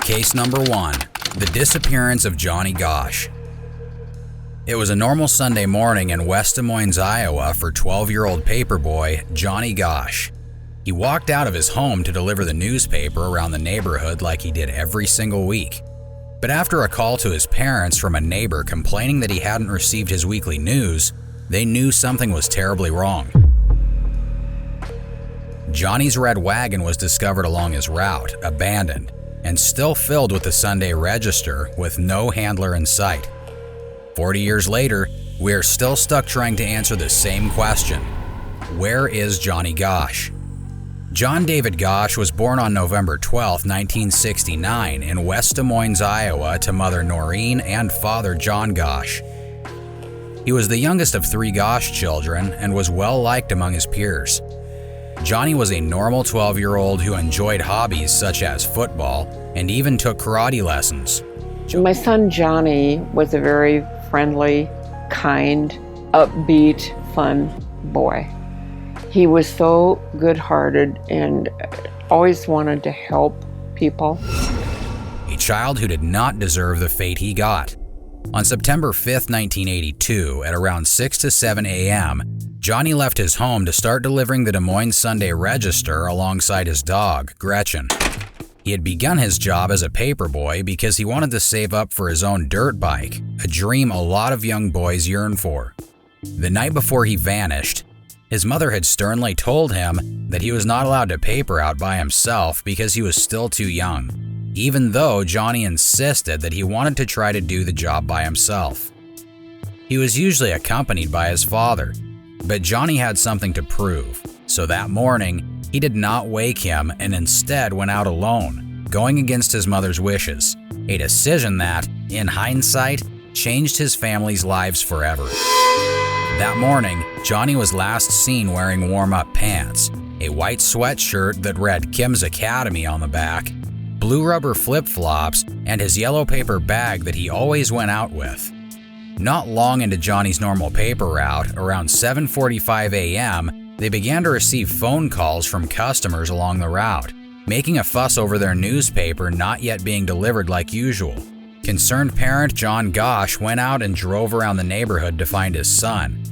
Case number 1, the disappearance of Johnny Gosch. It was a normal Sunday morning in West Des Moines, Iowa for 12-year-old paperboy Johnny Gosch. He walked out of his home to deliver the newspaper around the neighborhood like he did every single week. But after a call to his parents from a neighbor complaining that he hadn't received his weekly news, they knew something was terribly wrong. Johnny's red wagon was discovered along his route, abandoned, and still filled with the Sunday Register with no handler in sight. 40 years later, we are still stuck trying to answer the same question. Where is Johnny Gosch? John David Gosch was born on November 12, 1969 in West Des Moines, Iowa to mother Noreen and father John Gosch. He was the youngest of 3 Gosch children and was well liked among his peers. Johnny was a normal 12-year-old who enjoyed hobbies such as football and even took karate lessons. My son Johnny was a very friendly, kind, upbeat, fun boy. He was so good-hearted and always wanted to help people. A child who did not deserve the fate he got. On September 5, 1982, at around 6 to 7 a.m., Johnny left his home to start delivering the Des Moines Sunday Register alongside his dog, Gretchen. He had begun his job as a paperboy because he wanted to save up for his own dirt bike, a dream a lot of young boys yearn for. The night before he vanished, his mother had sternly told him that he was not allowed to paper out by himself because he was still too young, even though Johnny insisted that he wanted to try to do the job by himself. He was usually accompanied by his father, but Johnny had something to prove, so that morning, he did not wake him and instead went out alone, going against his mother's wishes, a decision that, in hindsight, changed his family's lives forever. That morning, Johnny was last seen wearing warm-up pants, a white sweatshirt that read Kim's Academy on the back, blue rubber flip-flops, and his yellow paper bag that he always went out with. Not long into Johnny's normal paper route, around 7:45 a.m., they began to receive phone calls from customers along the route, making a fuss over their newspaper not yet being delivered like usual. Concerned parent John Gosch went out and drove around the neighborhood to find his son.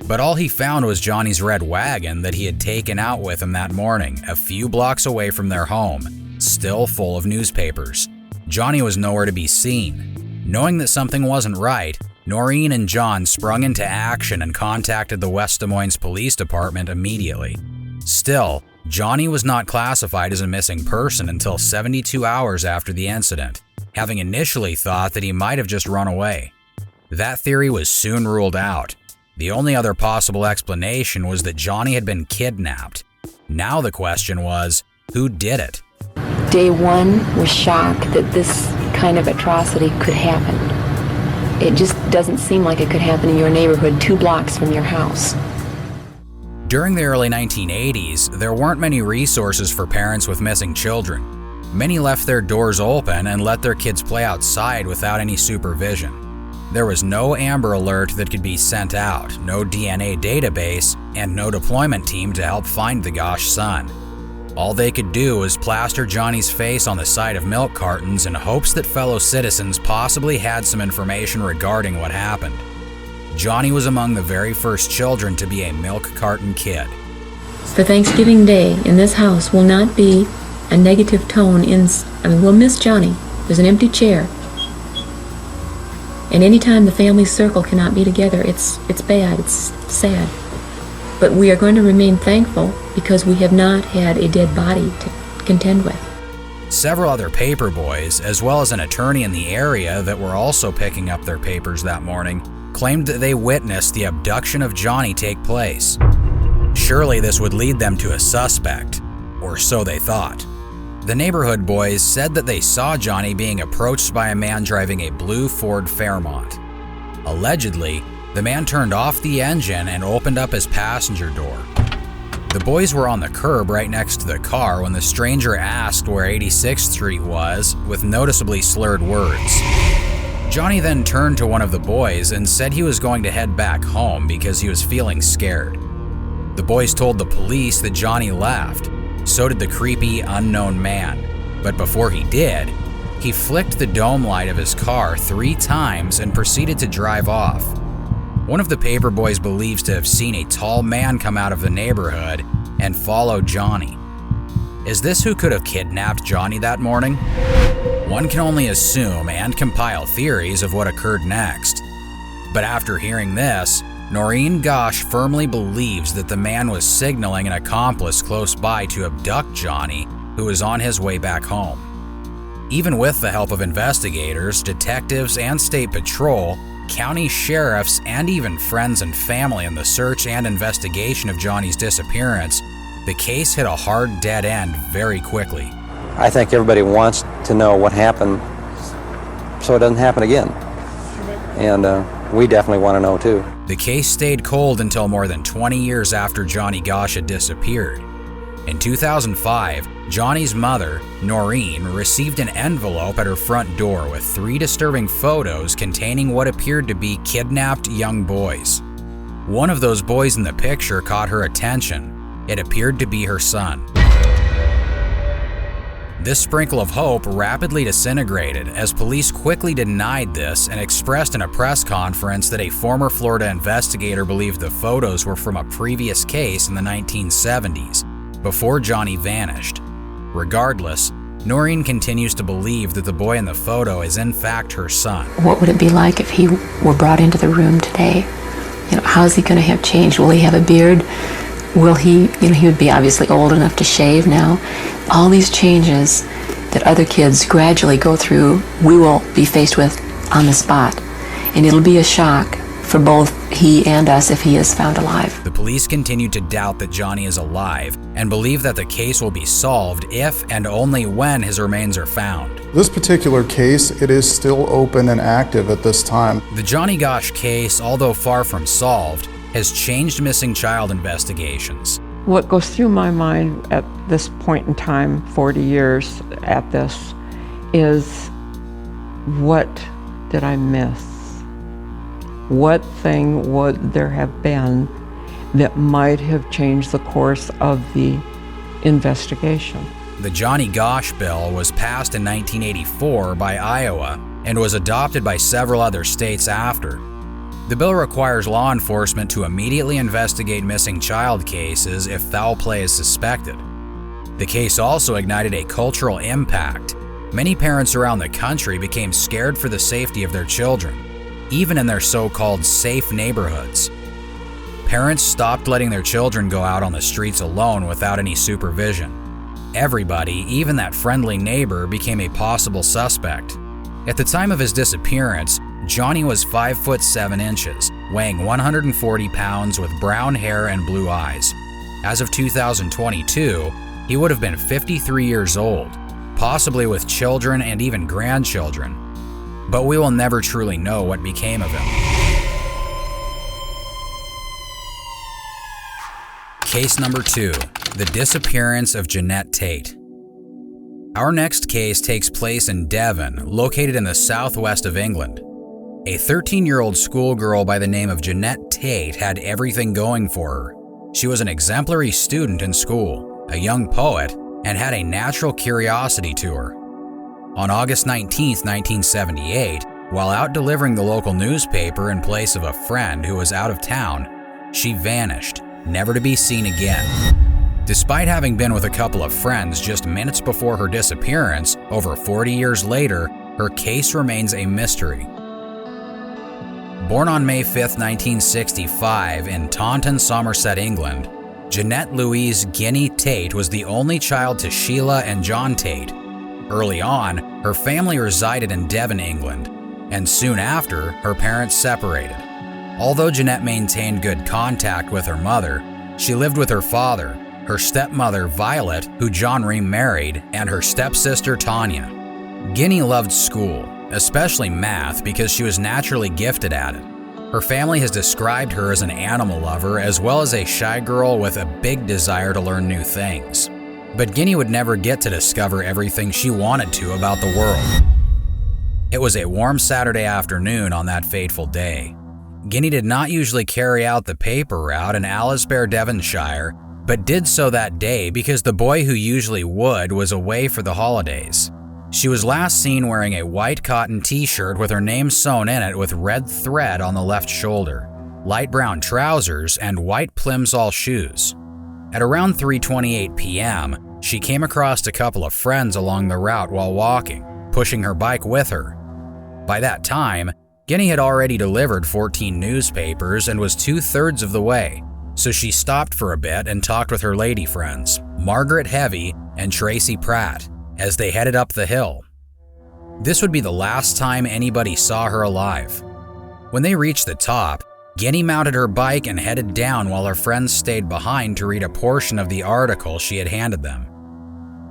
But all he found was Johnny's red wagon that he had taken out with him that morning, a few blocks away from their home, still full of newspapers. Johnny was nowhere to be seen. Knowing that something wasn't right, Noreen and John sprung into action and contacted the West Des Moines Police Department immediately. Still, Johnny was not classified as a missing person until 72 hours after the incident, having initially thought that he might have just run away. That theory was soon ruled out. The only other possible explanation was that Johnny had been kidnapped. Now the question was, who did it? Day one was shocked that this kind of atrocity could happen. It just doesn't seem like it could happen in your neighborhood 2 blocks from your house. During the early 1980s, there weren't many resources for parents with missing children. Many left their doors open and let their kids play outside without any supervision. There was no Amber Alert that could be sent out, no DNA database, and no deployment team to help find the Gosch son. All they could do was plaster Johnny's face on the side of milk cartons in hopes that fellow citizens possibly had some information regarding what happened. Johnny was among the very first children to be a milk carton kid. The Thanksgiving Day in this house will not be a negative tone we'll miss Johnny. There's an empty chair. And anytime the family circle cannot be together, it's bad, it's sad. But we are going to remain thankful because we have not had a dead body to contend with. Several other paper boys, as well as an attorney in the area that were also picking up their papers that morning, claimed that they witnessed the abduction of Johnny take place. Surely this would lead them to a suspect, or so they thought. The neighborhood boys said that they saw Johnny being approached by a man driving a blue Ford Fairmont. Allegedly, the man turned off the engine and opened up his passenger door. The boys were on the curb right next to the car when the stranger asked where 86th Street was with noticeably slurred words. Johnny then turned to one of the boys and said he was going to head back home because he was feeling scared. The boys told the police that Johnny left. So did the creepy, unknown man. But before he did, He flicked the dome light of his car 3 times and proceeded to drive off. One of the paper boys believes to have seen a tall man come out of the neighborhood and follow Johnny. Is this who could have kidnapped Johnny that morning? One can only assume and compile theories of what occurred next. But after hearing this, Noreen Gosh firmly believes that the man was signaling an accomplice close by to abduct Johnny, who was on his way back home. Even with the help of investigators, detectives, and state patrol, county sheriffs, and even friends and family in the search and investigation of Johnny's disappearance, the case hit a hard dead end very quickly. I think everybody wants to know what happened so it doesn't happen again. And we definitely want to know too. The case stayed cold until more than 20 years after Johnny Gosh had disappeared. In 2005, Johnny's mother, Noreen, received an envelope at her front door with 3 disturbing photos containing what appeared to be kidnapped young boys. One of those boys in the picture caught her attention. It appeared to be her son. This sprinkle of hope rapidly disintegrated as police quickly denied this and expressed in a press conference that a former Florida investigator believed the photos were from a previous case in the 1970s, before Johnny vanished. Regardless, Noreen continues to believe that the boy in the photo is in fact her son. What would it be like if he were brought into the room today? How's he going to have changed? Will he have a beard? Will he, he would be obviously old enough to shave now. All these changes that other kids gradually go through, we will be faced with on the spot. And it'll be a shock for both he and us if he is found alive. The police continue to doubt that Johnny is alive and believe that the case will be solved if and only when his remains are found. This particular case, it is still open and active at this time. The Johnny Gosh case, although far from solved, has changed missing child investigations. What goes through my mind at this point in time, 40 years at this, is what did I miss? What thing would there have been that might have changed the course of the investigation? The Johnny Gosh bill was passed in 1984 by Iowa and was adopted by several other states after. The bill requires law enforcement to immediately investigate missing child cases if foul play is suspected. The case also ignited a cultural impact. Many parents around the country became scared for the safety of their children, even in their so-called safe neighborhoods. Parents stopped letting their children go out on the streets alone without any supervision. Everybody, even that friendly neighbor, became a possible suspect. At the time of his disappearance, Johnny was 5 foot 7 inches, weighing 140 pounds with brown hair and blue eyes. As of 2022, he would have been 53 years old, possibly with children and even grandchildren. But we will never truly know what became of him. Case number 2, the disappearance of Jeanette Tate. Our next case takes place in Devon, located in the southwest of England. A 13-year-old schoolgirl by the name of Jeanette Tate had everything going for her. She was an exemplary student in school, a young poet, and had a natural curiosity to her. On August 19, 1978, while out delivering the local newspaper in place of a friend who was out of town, she vanished, never to be seen again. Despite having been with a couple of friends just minutes before her disappearance, over 40 years later, her case remains a mystery. Born on May 5, 1965 in Taunton, Somerset, England, Jeanette Louise Guinea Tate was the only child to Sheila and John Tate. Early on, her family resided in Devon, England, and soon after, her parents separated. Although Jeanette maintained good contact with her mother, she lived with her father, her stepmother Violet, who John remarried, and her stepsister Tanya. Guinea loved school, especially math, because she was naturally gifted at it. Her family has described her as an animal lover as well as a shy girl with a big desire to learn new things. But Guinea would never get to discover everything she wanted to about the world. It was a warm Saturday afternoon on that fateful day. Guinea did not usually carry out the paper route in Alisbury, Devonshire, but did so that day because the boy who usually would was away for the holidays. She was last seen wearing a white cotton t-shirt with her name sewn in it with red thread on the left shoulder, light brown trousers, and white Plimsoll shoes. At around 3:28 p.m., she came across a couple of friends along the route while walking, pushing her bike with her. By that time, Guinea had already delivered 14 newspapers and was 2/3 of the way, so she stopped for a bit and talked with her lady friends, Margaret Heavy and Tracy Pratt, as they headed up the hill. This would be the last time anybody saw her alive. When they reached the top, Guinea mounted her bike and headed down while her friends stayed behind to read a portion of the article she had handed them.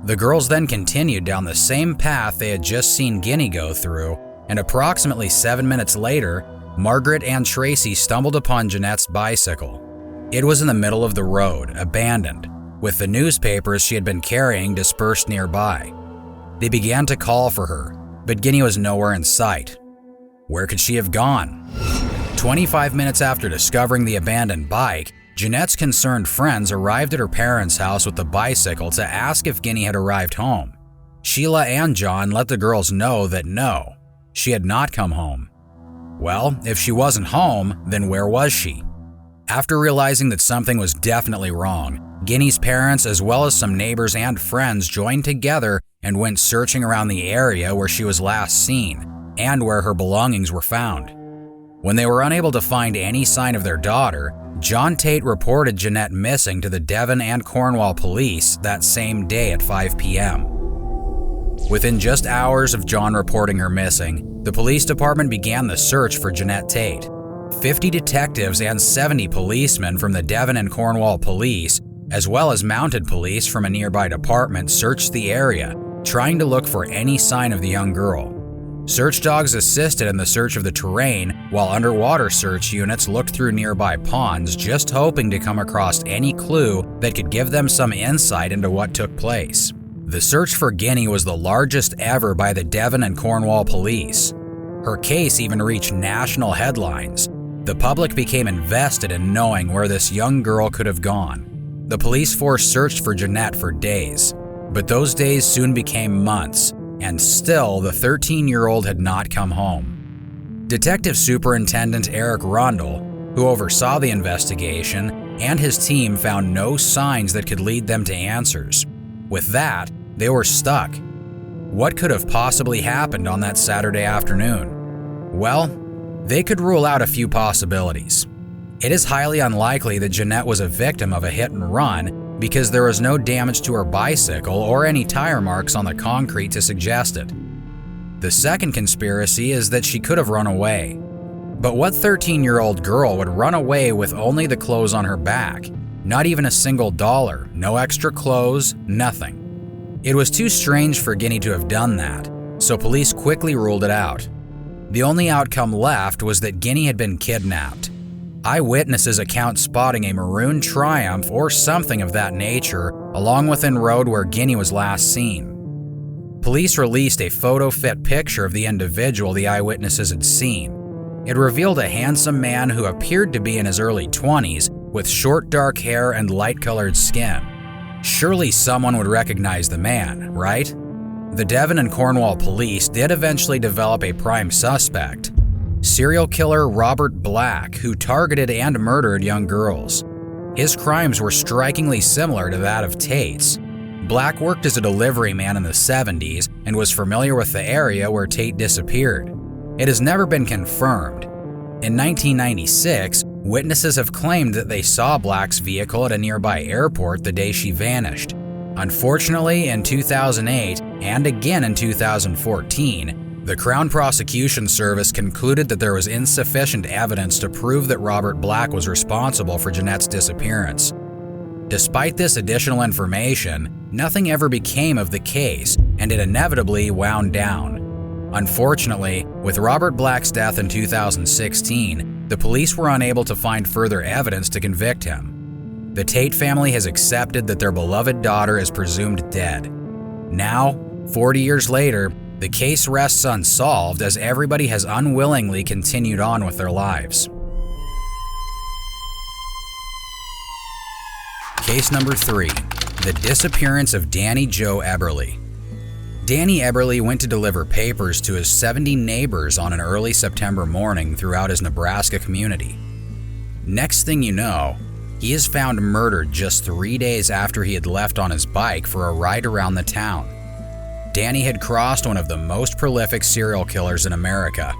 The girls then continued down the same path they had just seen Guinea go through, and approximately 7 minutes later, Margaret and Tracy stumbled upon Jeanette's bicycle. It was in the middle of the road, abandoned, with the newspapers she had been carrying dispersed nearby. They began to call for her, but Guinea was nowhere in sight. Where could she have gone? 25 minutes after discovering the abandoned bike, Jeanette's concerned friends arrived at her parents' house with the bicycle to ask if Guinea had arrived home. Sheila and John let the girls know that no, she had not come home. Well, if she wasn't home, then where was she? After realizing that something was definitely wrong, Guinea's parents as well as some neighbors and friends joined together and went searching around the area where she was last seen and where her belongings were found. When they were unable to find any sign of their daughter, John Tate reported Jeanette missing to the Devon and Cornwall police that same day at 5 p.m. Within just hours of John reporting her missing, the police department began the search for Jeanette Tate. 50 detectives and 70 policemen from the Devon and Cornwall police, as well as mounted police from a nearby department, searched the area, trying to look for any sign of the young girl. Search dogs assisted in the search of the terrain, while underwater search units looked through nearby ponds, just hoping to come across any clue that could give them some insight into what took place. The search for Guinea was the largest ever by the Devon and Cornwall police. Her case even reached national headlines. The public became invested in knowing where this young girl could have gone. The police force searched for Jeanette for days, but those days soon became months, and still the 13-year-old had not come home. Detective Superintendent Eric Rundle, who oversaw the investigation, and his team found no signs that could lead them to answers. With that, they were stuck. What could have possibly happened on that Saturday afternoon? Well, they could rule out a few possibilities. It is highly unlikely that Jeanette was a victim of a hit and run because there was no damage to her bicycle or any tire marks on the concrete to suggest it. The second conspiracy is that she could have run away. But what 13-year-old girl would run away with only the clothes on her back? Not even a single dollar, no extra clothes, nothing. It was too strange for Guinea to have done that, so police quickly ruled it out. The only outcome left was that Guinea had been kidnapped. Eyewitnesses account spotting a maroon Triumph or something of that nature along within road where Guinea was last seen. Police released a photo-fit picture of the individual the eyewitnesses had seen. It revealed a handsome man who appeared to be in his early 20s with short dark hair and light-colored skin. Surely someone would recognize the man, right? The Devon and Cornwall police did eventually develop a prime suspect. Serial killer Robert Black, who targeted and murdered young girls. His crimes were strikingly similar to that of Tate's. Black worked as a delivery man in the 70s and was familiar with the area where Tate disappeared. It has never been confirmed. In 1996, witnesses have claimed that they saw Black's vehicle at a nearby airport the day she vanished. Unfortunately, in 2008 and again in 2014, the Crown Prosecution Service concluded that there was insufficient evidence to prove that Robert Black was responsible for Jeanette's disappearance. Despite this additional information, nothing ever became of the case, and it inevitably wound down. Unfortunately, with Robert Black's death in 2016, the police were unable to find further evidence to convict him. The Tate family has accepted that their beloved daughter is presumed dead. Now, 40 years later, the case rests unsolved as everybody has unwillingly continued on with their lives. Case number 3, the disappearance of Danny Jo Eberly. Danny Eberly went to deliver papers to his 70 neighbors on an early September morning throughout his Nebraska community. Next thing you know, he is found murdered just 3 days after he had left on his bike for a ride around the town. Danny had crossed one of the most prolific serial killers in America.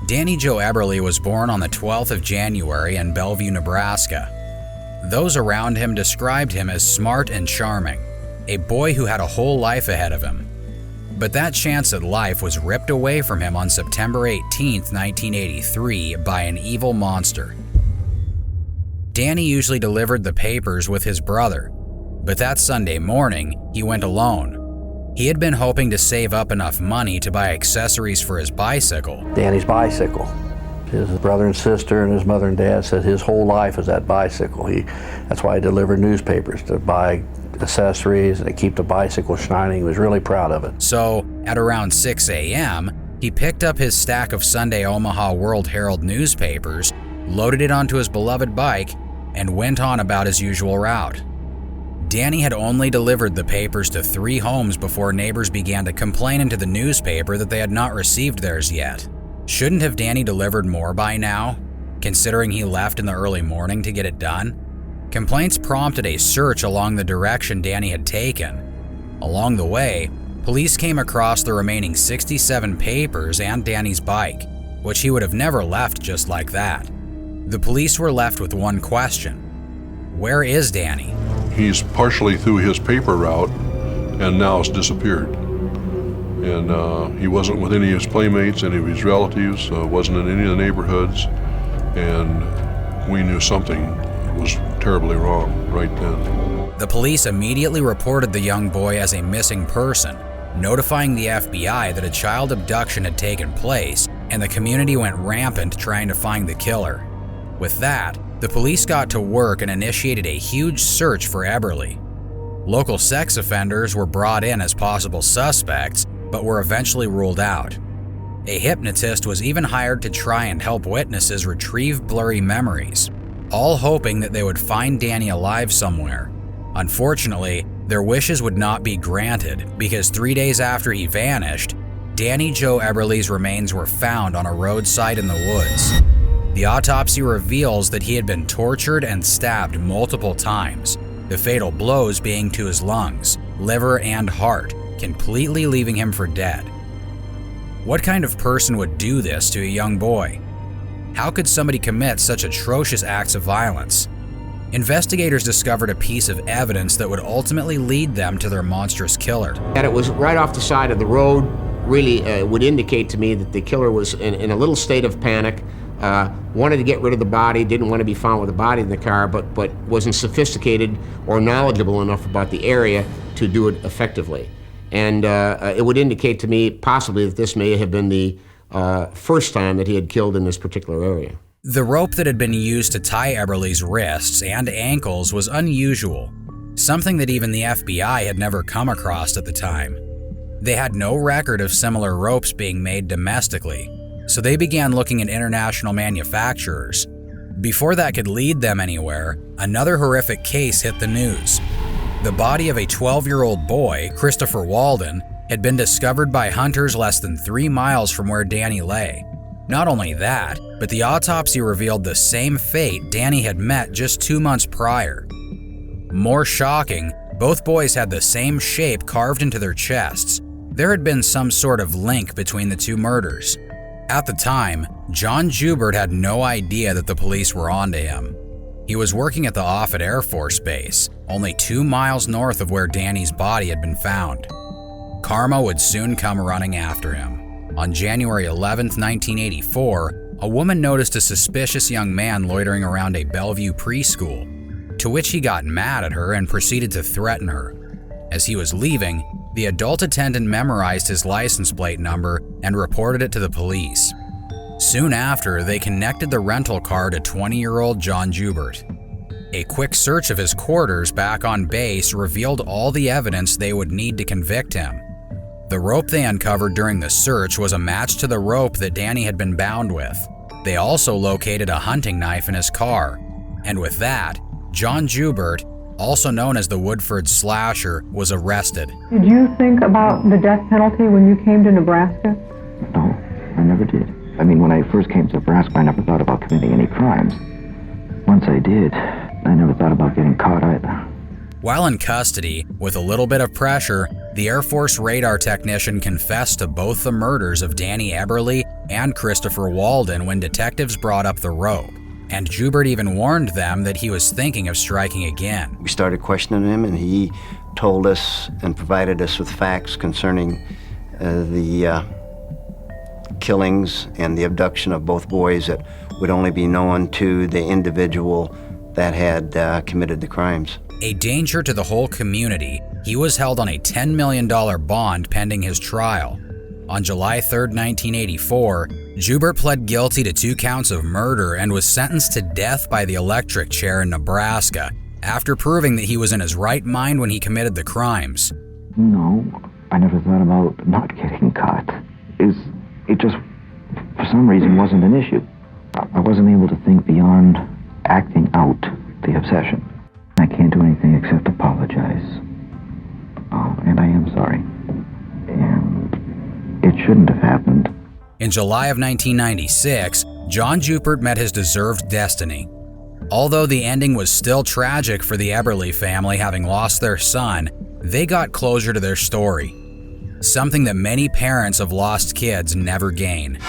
Danny Joe Eberly was born on the 12th of January in Bellevue, Nebraska. Those around him described him as smart and charming, a boy who had a whole life ahead of him. But that chance at life was ripped away from him on September 18, 1983 by an evil monster. Danny usually delivered the papers with his brother, but that Sunday morning, he went alone. He had been hoping to save up enough money to buy accessories for his bicycle. Danny's bicycle. His brother and sister and his mother and dad said his whole life is that bicycle. That's why he delivered newspapers, to buy accessories and to keep the bicycle shining. He was really proud of it. So, at around 6 a.m., he picked up his stack of Sunday Omaha World Herald newspapers, loaded it onto his beloved bike, and went on about his usual route. Danny had only delivered the papers to 3 homes before neighbors began to complain into the newspaper that they had not received theirs yet. Shouldn't have Danny delivered more by now, considering he left in the early morning to get it done? Complaints prompted a search along the direction Danny had taken. Along the way, police came across the remaining 67 papers and Danny's bike, which he would have never left just like that. The police were left with one question: where is Danny? He's partially through his paper route and now has disappeared. And he wasn't with any of his playmates, any of his relatives, wasn't in any of the neighborhoods, and we knew something was terribly wrong right then. The police immediately reported the young boy as a missing person, notifying the FBI that a child abduction had taken place, and the community went rampant trying to find the killer. With that, the police got to work and initiated a huge search for Eberly. Local sex offenders were brought in as possible suspects, but were eventually ruled out. A hypnotist was even hired to try and help witnesses retrieve blurry memories, all hoping that they would find Danny alive somewhere. Unfortunately, their wishes would not be granted because 3 days after he vanished, Danny Joe Eberly's remains were found on a roadside in the woods. The autopsy reveals that he had been tortured and stabbed multiple times, the fatal blows being to his lungs, liver, and heart, completely leaving him for dead. What kind of person would do this to a young boy? How could somebody commit such atrocious acts of violence? Investigators discovered a piece of evidence that would ultimately lead them to their monstrous killer. That it was right off the side of the road really would indicate to me that the killer was in a little state of panic, wanted to get rid of the body, didn't want to be found with the body in the car, but wasn't sophisticated or knowledgeable enough about the area to do it effectively. And it would indicate to me possibly that this may have been the first time that he had killed in this particular area. The rope that had been used to tie Eberly's wrists and ankles was unusual, something that even the FBI had never come across at the time. They had no record of similar ropes being made domestically, so they began looking at international manufacturers. Before that could lead them anywhere, another horrific case hit the news. The body of a 12-year-old boy, Christopher Walden, had been discovered by hunters less than 3 miles from where Danny lay. Not only that, but the autopsy revealed the same fate Danny had met just 2 months prior. More shocking, both boys had the same shape carved into their chests. There had been some sort of link between the two murders. At the time, John Joubert had no idea that the police were onto him. He was working at the Offutt Air Force Base, only 2 miles north of where Danny's body had been found. Karma would soon come running after him. On January 11, 1984, a woman noticed a suspicious young man loitering around a Bellevue preschool, to which he got mad at her and proceeded to threaten her. As he was leaving, the adult attendant memorized his license plate number and reported it to the police. Soon after, they connected the rental car to 20-year-old John Joubert. A quick search of his quarters back on base revealed all the evidence they would need to convict him. The rope they uncovered during the search was a match to the rope that Danny had been bound with. They also located a hunting knife in his car, and with that, John Joubert, also known as the Woodford Slasher, was arrested. Did you think about the death penalty when you came to Nebraska? No, I never did. I mean, when I first came to Nebraska, I never thought about committing any crimes. Once I did, I never thought about getting caught either. While in custody, with a little bit of pressure, the Air Force radar technician confessed to both the murders of Danny Eberly and Christopher Walden when detectives brought up the rope. And Joubert even warned them that he was thinking of striking again. We started questioning him, and he told us and provided us with facts concerning the killings and the abduction of both boys that would only be known to the individual that had committed the crimes. A danger to the whole community, he was held on a $10 million bond pending his trial. On July 3, 1984, Joubert pled guilty to 2 counts of murder and was sentenced to death by the electric chair in Nebraska after proving that he was in his right mind when he committed the crimes. No, I never thought about not getting caught. It just, for some reason, wasn't an issue. I wasn't able to think beyond acting out the obsession. I can't do anything except apologize. Oh, and I am sorry. And it shouldn't have happened. In July of 1996, John Joubert met his deserved destiny. Although the ending was still tragic for the Eberly family having lost their son, they got closure to their story. Something that many parents of lost kids never gain.